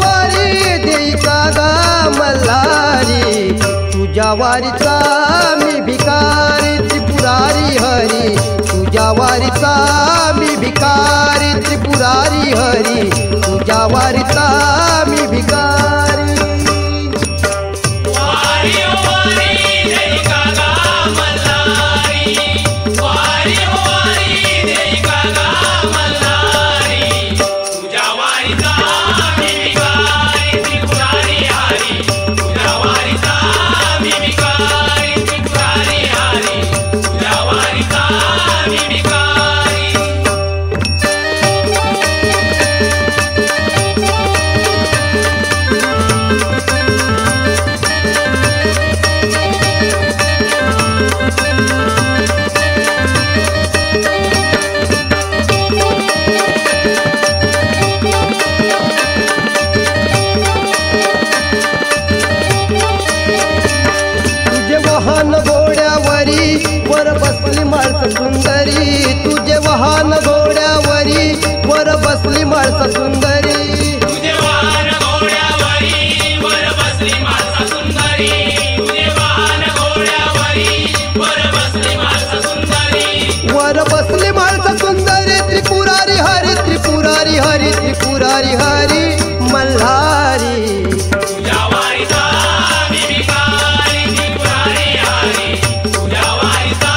Speaker 1: वारी देई कागा मल्हारी. तुझ्या वारीचा मी भिकारी त्रिपुरारी हरी. तुझ्या वारीचा मी भिकारी त्रिपुरारी हरी. तुझ्या वारीचा मी भिकारी.
Speaker 2: वारी ओ वारी देई कागा मल्हारी वारी ओ वारी देई कागा मल्हारी तुझ्या वारीचा मी भिकारी त्रिपुरारी हरी. तुझ्या वारीचा मी भिकारी त्रिपुरारी हरी. तुझ्या वारीचा मी भिकारी.
Speaker 1: तुझे वाहन घोड्यावरी वर बसली माळस सुंदरी. तुझे वाहन घोड्यावरी वर बसली माळस सुंदरी.
Speaker 2: तुझे वाहन घोड्यावरी वर बसली माळसा सुंदरी. तुझे वाहन घोड्यावरी वर बसली माळसा सुंदरी.
Speaker 1: वर बसली माळस सुंदरी. त्रिपुरारी हरी त्रिपुरारी हरी त्रिपुरारी हरी मल्हारी.
Speaker 2: तुझ्या वारीचा मी भिकारी त्रिपुरारी हरी. तुझ्या वारीचा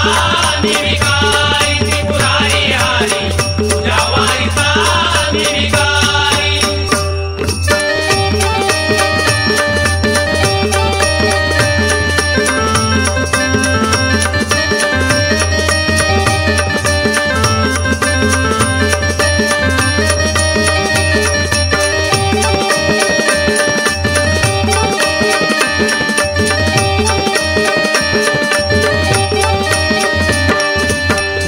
Speaker 2: मी भिकारी त्रिपुरारी हरी. तुझ्या वारीचा मी भिकारी.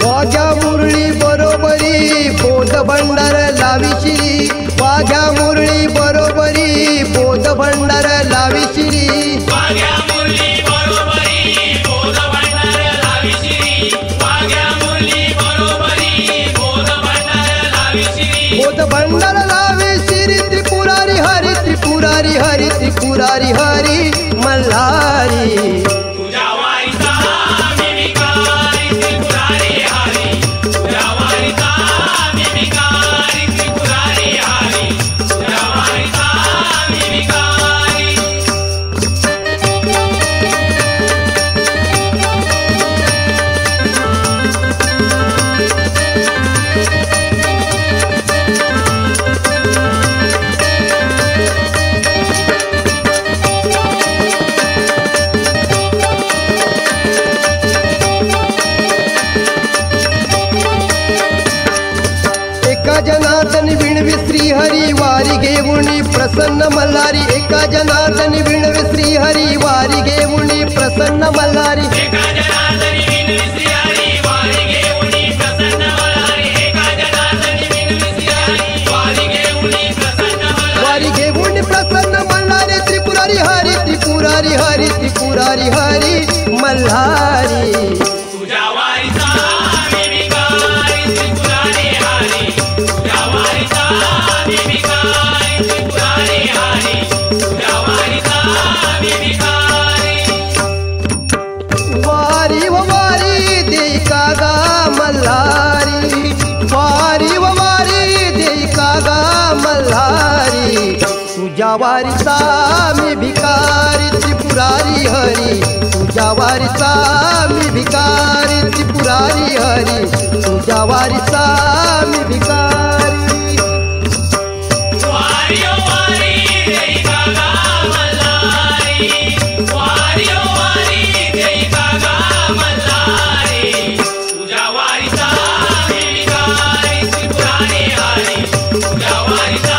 Speaker 1: वाघ्या मुरळी बरोबरी बोध भंडार लाविशिरी. वाघ्या मुरळी बरोबरी बोध भंडार लाविशिरी.
Speaker 2: वाघ्या मुरली बरोबरी बोध भंडार लाविशिरी. वाघ्या मुरली बरोबरी बोध भंडार लाविशिरी.
Speaker 1: बोध भंडार लाविशिरी. त्रिपुरारी हरी त्रिपुरारी हरी त्रिपुरारी हरी मल्हारी.
Speaker 2: तुझ्या वारीचा मी भिकारी त्रिपुरारी हरी. तुझ्या वारीचा मी भिकारी त्रिपुरारी हरी. तुझ्या वारीचा मी भिकारी.
Speaker 1: एका जनार्दनी विणवी श्रीहरी वारी घेऊनी प्रसन्न मल्हारी. एका जनार्दनी विणवी श्रीहरी वारी घेऊनी प्रसन्न मल्हारी.
Speaker 2: एका जनार्दनी विनवी श्रीहरी वारी घेऊनी प्रसन्न मल्हारी. एका जनार्दनी विनवी श्रीहरी वारी घेऊनी प्रसन्न मल्हारी.
Speaker 1: वारी घेऊनी प्रसन्न मल्हारी. त्रिपुरारी हरी त्रिपुरारी हरी त्रिपुरारी हरी मल्हारी
Speaker 2: तुझ्या वारीचा मी भिकारी त्रिपुरारी हरी तुझ्या वारीचा मी भिकारी त्रिपुरारी हरी तुझ्या वारीचा मी भिकारी
Speaker 1: वारी व वारी देई का गा मल्हारी वारी व वारी देई का गा मल्हारी तुझ्या वारीचा मी भिकारी त्रिपुरारी हरी तुझ्या वारीचा मी भिकारी त्रिपुरारी हरी तुझ्या वारीचा मी भिकारी
Speaker 2: वारी ओ वारी देई का गा मल्हारी वारी ओ वारी देई का गा मल्हारी तुझ्या वारीचा मी भिकारी त्रिपुरारी हरी तुझ्या वारीचा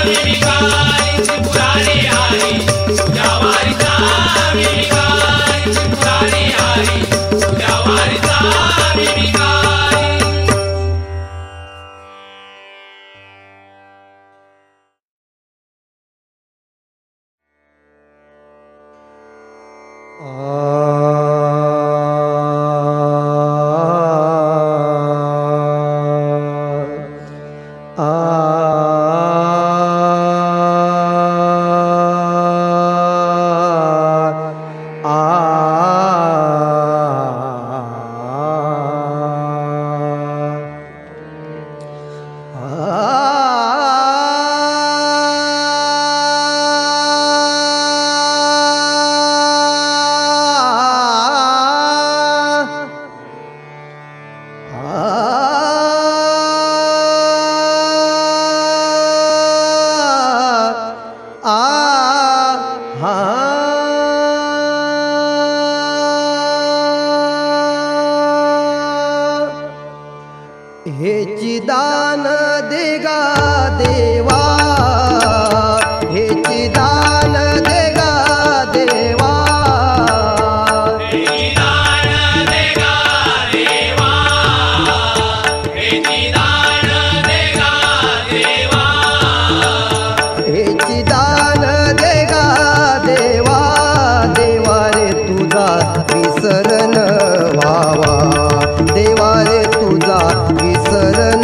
Speaker 2: मी भिकारी त्रिपुरारी हरी तुझ्या वारीचा मी भिकारी त्रिपुरारी हरी तुझ्या वारीचा मी भिकारी
Speaker 1: हेची दान देगा देवा हेची दान देगा देवा
Speaker 2: हेची दान देगा देवा हेची दान देगा देवा
Speaker 1: हेची दान देगा देवा देवा रे तुझा विसरण व्हावा देवा रे तुझा विसरण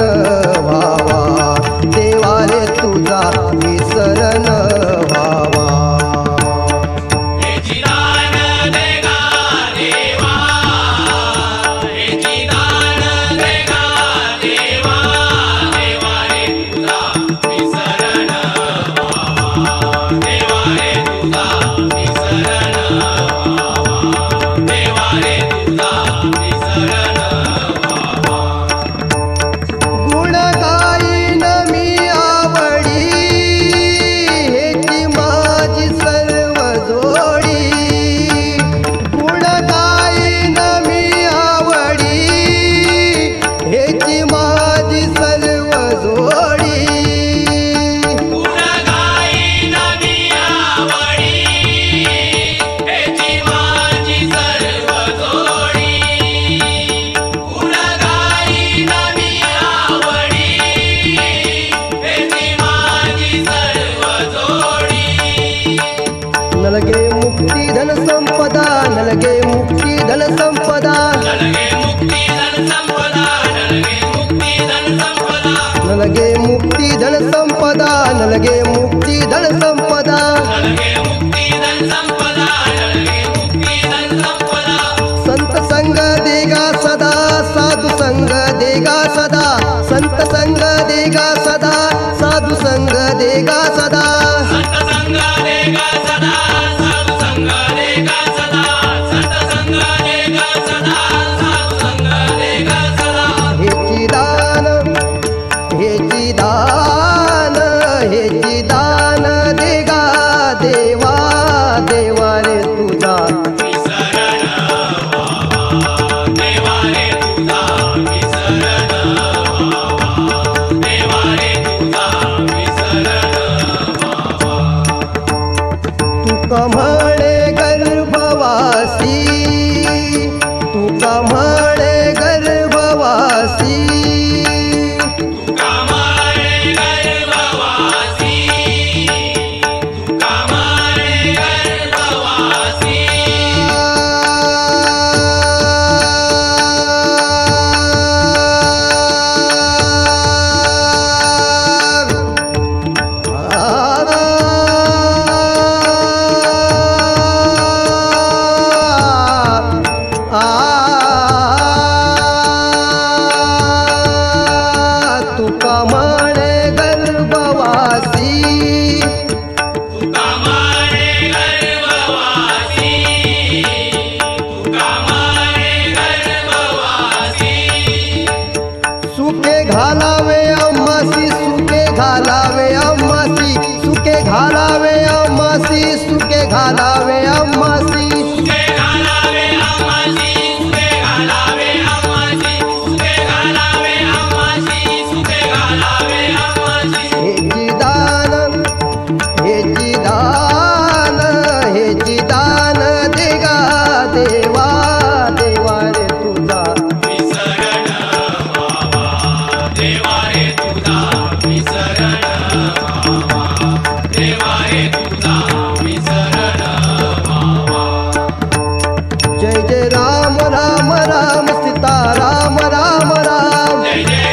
Speaker 1: राम सीताराम राम राम
Speaker 2: जय जय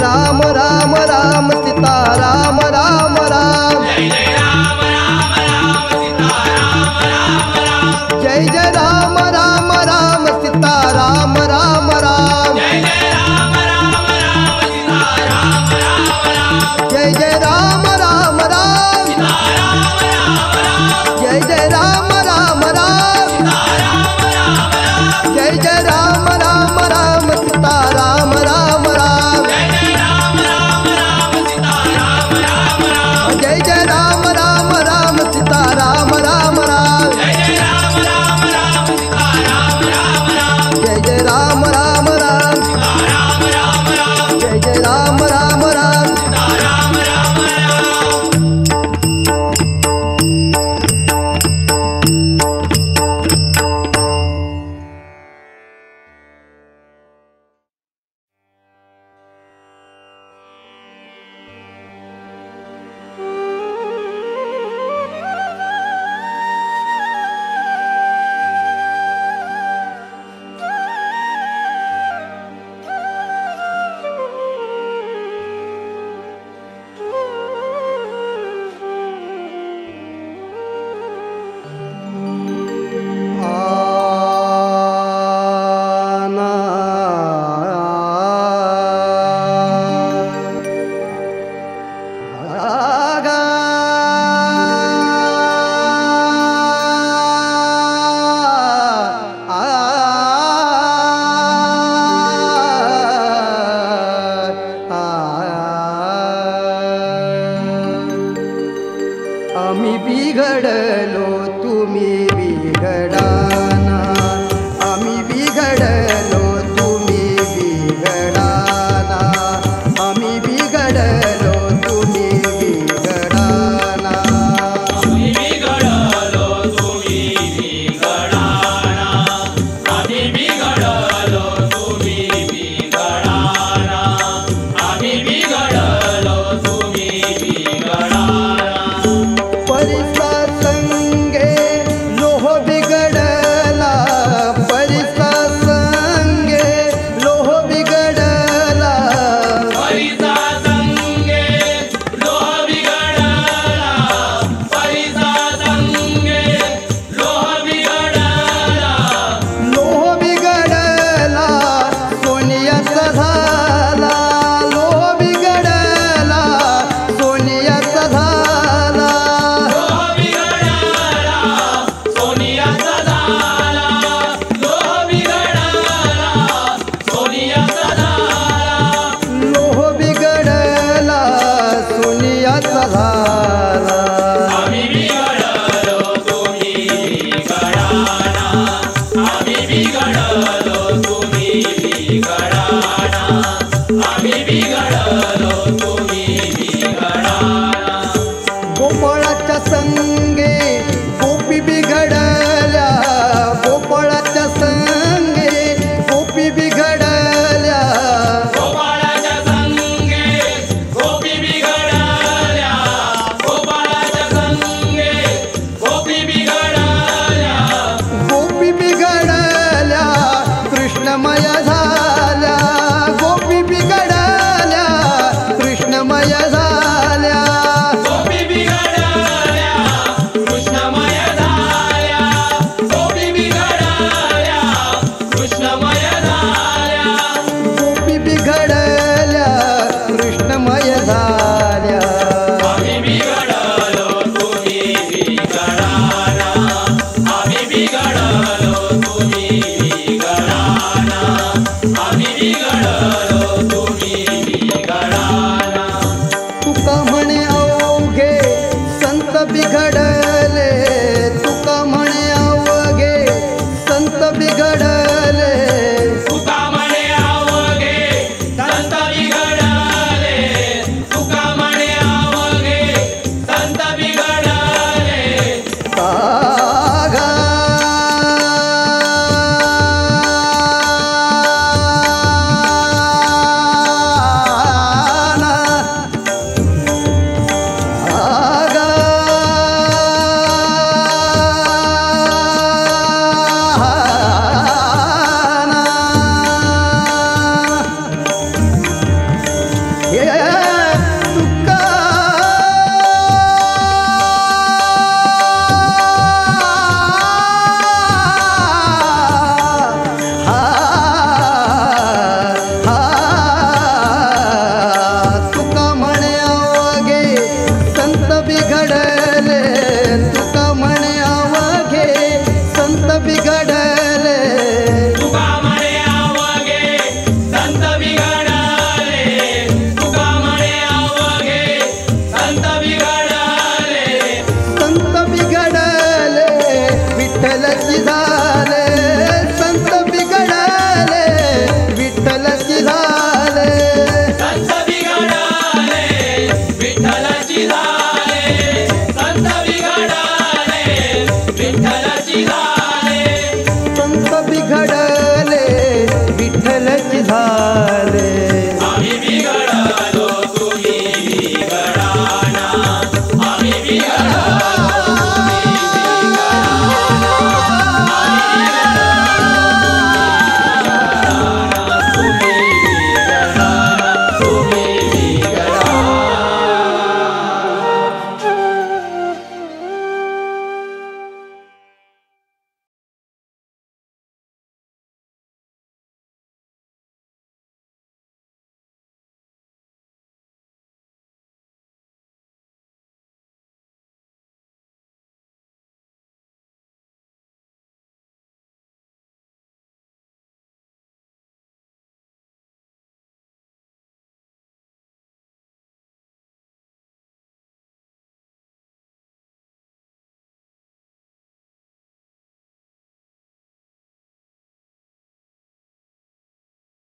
Speaker 2: राम राम राम सीताराम राम राम
Speaker 1: जय जय राम राम राम सीताराम राम राम
Speaker 2: जय जय राम राम राम सीताराम राम राम
Speaker 1: जय जय राम राम राम सीताराम राम राम
Speaker 2: जय जय राम राम राम सीताराम राम राम
Speaker 1: जय जय राम राम राम
Speaker 2: सीताराम राम राम
Speaker 1: जय जय राम राम राम
Speaker 2: सीताराम राम राम
Speaker 1: जय जय राम राम राम सीताराम राम राम
Speaker 2: जय जय राम राम राम सीताराम राम राम
Speaker 1: जय जय राम राम राम सीताराम राम राम
Speaker 2: जय जय राम राम राम सीताराम राम राम
Speaker 1: जय जय राम राम राम
Speaker 2: सीताराम राम राम
Speaker 1: जय जय राम राम राम
Speaker 2: सीताराम राम राम
Speaker 1: आम्ही बिघडलो तुम्ही बिघडाना आम्ही बिघडलो तुम्ही बिघडाना आम्ही बिघडलो तुम्ही बिघडाना
Speaker 2: आम्ही बिघडलो तुम्ही बिघडाना आम्ही बिघडलो तुम्ही बिघडाना आम्ही बिघडलो तुम्ही बिघडाना
Speaker 1: परिसा संगे लोह बिघडला परिसा संगे लोह बिघडला
Speaker 2: परिसा संगे लोह बिघडला परिसा संगे लोह बिघडला
Speaker 1: लोह बिघडला सोनियाचा झाला लोह बिघडला सोनियाचा झाला
Speaker 2: लोह बिघडला सोनियाचा झाला लोह बिघडला सोनियाचा झाला
Speaker 1: लोह बिघडला सोनियाचा झाला
Speaker 2: आम्ही बिघडलो तुम्ही बिघडाना आम्ही बिघडलो तुम्ही बिघडाना आम्ही बिघडलो तुम्ही बिघडाना
Speaker 1: गोपाळाच्या संगे गोपी बिघडल्या गोपाळाच्या संगे गोपी बिघडल्या
Speaker 2: गोपाळाच्या संगे गोपी बिघडल्या गोपाळाच्या संगे गोपी बिघडल्या
Speaker 1: गोपी बिघडल्या कृष्णमय झाल्या गोपी बिघडल्या कृष्णमय झाल्या
Speaker 2: गोपी बिघडल्या कृष्णमय झाल्या गोपी बिघडल्या कृष्णमय झाल्या
Speaker 1: गोपी बिघडल्या कृष्णमय झाल्या
Speaker 2: आम्ही बिघडलो तुम्ही बिघडाना आम्ही बिघडलो तुम्ही बिघडाना आम्ही बिघडलो तुम्ही बिघडाना
Speaker 1: तुका म्हणे अवघे संत बिघडले तुका म्हणे अवघे संत बिघडले
Speaker 2: तुका म्हणे अवघे संत बिघडले तुका म्हणे अवघे संत बिघडले
Speaker 1: सागा आगा
Speaker 2: हरिहर